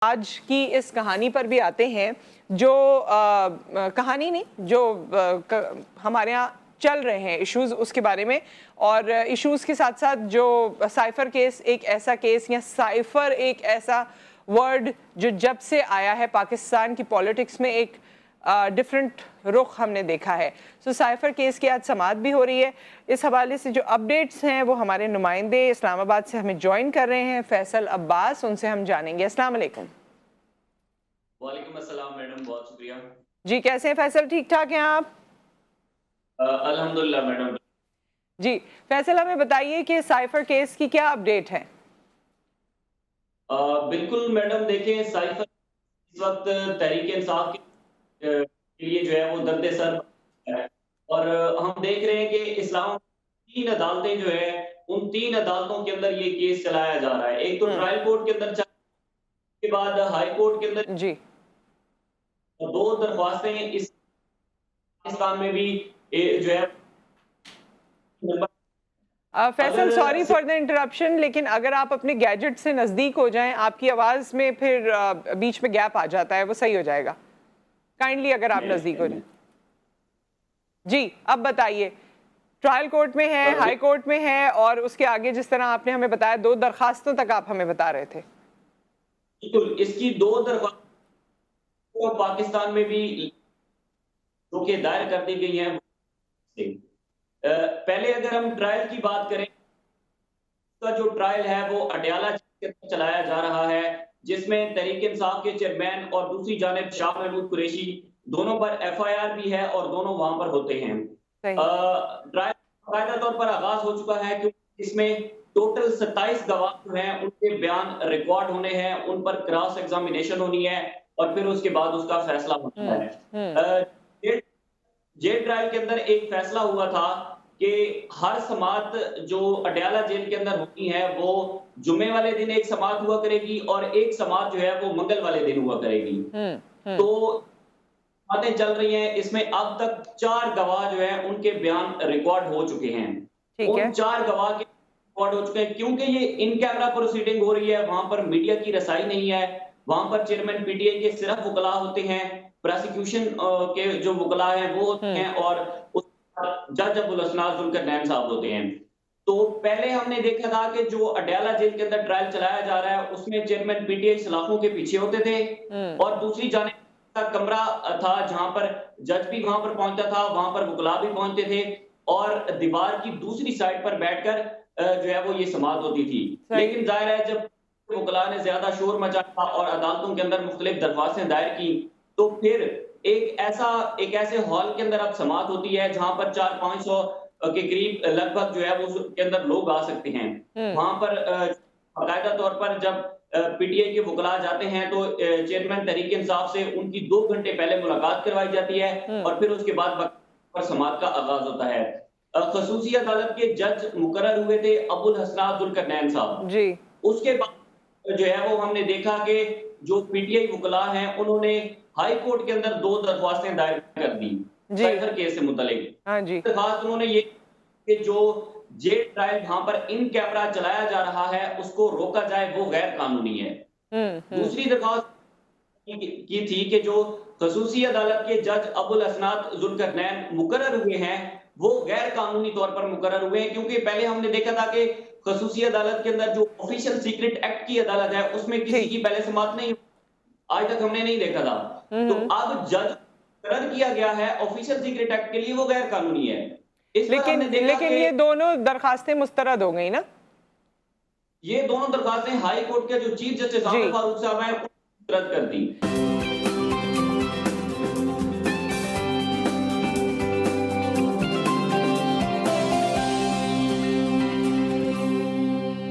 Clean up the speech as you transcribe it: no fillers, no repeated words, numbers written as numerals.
آج کی اس کہانی پر بھی آتے ہیں جو کہانی نہیں جو ہمارے ہاں چل رہے ہیں ایشوز اس کے بارے میں، اور ایشوز کے ساتھ ساتھ جو سائفر کیس ایک ایسا کیس یا سائفر ایک ایسا ورڈ جو جب سے آیا ہے پاکستان کی پولیٹکس میں ایک ڈیفرنٹ رخ ہم نے دیکھا ہے. سو سائفر کیس کی آج سماعت بھی ہو رہی ہے. اس حوالے سے جو اپڈیٹس ہیں وہ ہمارے نمائندے اسلام آباد سے ہمیں جوائن کر رہے ہیں، فیصل عباس، ان سے ہم جانیں گے. السلام علیکم. وعلیکم السلام میڈم، بہت شکریہ. جی کیسے ہیں فیصل، ٹھیک ٹھاک ہیں آپ؟ الحمدللہ میڈم. جی فیصل ہمیں بتائیے کہ سائفر کیس کی کیا اپڈیٹ ہے؟ بالکل میڈم، دیکھیں سائفر اس وقت تحریک انصاف کے لیے جو ہے وہ درد سر ہے، اور ہم دیکھ رہے ہیں کہ اسلام تین عدالتیں جو ہے ان تین عدالتوں کے اندر یہ کیس چلایا جا رہا ہے. ایک تو ٹرائل کورٹ کے اندر کے بعد ہائی کورٹ کے اندر جی دو درخواستیں اس پاکستان میں بھی جو ہے. Faisal sorry for the interruption, لیکن اگر آپ اپنے گیجٹ سے نزدیک ہو جائیں، آپ کی آواز میں پھر بیچ میں گیپ آ جاتا ہے، وہ صحیح ہو جائے گا. کائنڈلی اگر آپ نزدیک ہو جائیں. جی اب بتائیے، ٹرائل کورٹ میں ہے، ہائی کورٹ میں ہے، اور اس کے آگے جس طرح آپ نے ہمیں بتایا دو درخواستوں تک آپ ہمیں بتا رہے تھے. بالکل، اس کی دو درخواستیں پاکستان میں بھی جو کہ دائر کر دی گئی ہیں. پہلے اگر ہم ٹرائل کی بات کریں، کا جو ٹرائل ہے وہ اڈیالہ کے اندر چلایا جا رہا ہے، جس میں تحریک انصاف کے چیئرمین اور دوسری جانب شاہ محمود قریشی دونوں پر ایف آئی آر بھی ہے اور دونوں وہاں پر ہوتے ہیں. ٹرائل باقاعدہ طور پر آغاز ہو چکا ہے کیونکہ اس میں ٹوٹل 27 گواہ جو ہیں ان کے بیان ریکارڈ ہونے ہیں، ان پر کراس ایگزامینیشن ہونی ہے اور پھر اس کے بعد اس کا فیصلہ ہونا ہے. جیل ٹرائل کے اندر ایک فیصلہ ہوا تھا کہ ہر سماعت جو اڈیالہ جیل کے اندر ہوتی ہے وہ جمعے والے دن ایک سماعت ہوا کرے گی اور ایک سماعت جو ہے وہ منگل والے دن ہوا کرے گی. تو باتیں چل رہی ہیں، اس میں اب تک 4 گواہ جو ہیں ان کے بیان ریکارڈ ہو چکے ہیں. ان 4 گواہ کے ریکارڈ ہو چکے ہیں کیونکہ یہ ان کیمرہ پروسیڈنگ ہو رہی ہے، وہاں پر میڈیا کی رسائی نہیں ہے، وہاں پر چیئرمین پی ٹی آئی کے صرف وکلاء ہوتے ہیں، پروسیکیوشن کے جو وکلاء ہیں وہ ہوتے ہیں، اور جج ابوالاسناد ذوالقرنین صاحب ہوتے ہیں. تو پہلے ہم نے دیکھا تھا کہ جو اڈیالہ جیل کے اندر ٹرائل چلایا جا رہا ہے اس میں چیئرمین پی ٹی آئی سلاخوں کے پیچھے ہوتے تھے، اور دوسری جانب کا کمرہ تھا جہاں پر جج بھی وہاں پر پہنچتا تھا، وہاں پر وکلاء بھی پہنچتے تھے، اور دیوار کی دوسری سائڈ پر بیٹھ کر جو ہے وہ یہ سماعت ہوتی تھی. لیکن ظاہر ہے جب وکلاء نے زیادہ شور مچایا اور عدالتوں کے اندر مختلف درخواستیں دائر کی تو پھر ایک ایسے ہال کے اندر اب سماعت ہوتی ہے جہاں پر 400-500 کے قریب لگ بھگ جو ہے وہ کے اندر لوگ آ سکتے ہیں. وہاں پر باقاعدہ طور پر جب پی ٹی آئی کے وکلاء جاتے ہیں تو چیئرمین تحریک انصاف سے ان کی 2 گھنٹے پہلے ملاقات کروائی جاتی ہے اور پھر اس کے بعد سماعت کا آغاز ہوتا ہے. خصوصی عدالت کے جج مقرر ہوئے تھے ابوالاسناد ذوالقرنین صاحب. اس کے بعد جو ہے وہ ہم نے دیکھا کہ جو پی ٹی آئی وکلاء ہیں انہوں نے ہائی کورٹ کے اندر 2 درخواستیں دائر کر دی سائفر کیس سے متعلق. درخواست انہوں نے یہ کہ جو جیل ٹرائل جہاں پر ان کیمرہ چلایا جا رہا ہے اس کو روکا جائے، وہ غیر قانونی ہے. دوسری درخواست کی تھی کہ جو خصوصی عدالت کے جج ابوالاسناد ذوالقرنین مقرر ہوئے ہیں وہ غیر قانونی طور پر مقرر ہوئے ہیں، کیونکہ پہلے ہم نے دیکھا تھا کہ خصوصی عدالت کے اندر جو آفیشل سیکرٹ ایکٹ کی عدالت ہے اس میں کسی کی پہلے سماعت نہیں، آج تک ہم نے نہیں دیکھا تھا. تو اب جج مقرر کیا گیا ہے آفیشل سیکرٹ ایکٹ کے لیے، وہ غیر قانونی ہے. لیکن یہ دونوں درخواستیں مسترد ہو گئی نا؟ یہ دونوں درخواستیں ہائی کورٹ کے جو چیف جسٹس عامر فاروق صاحب ہیں مسترد کر دی.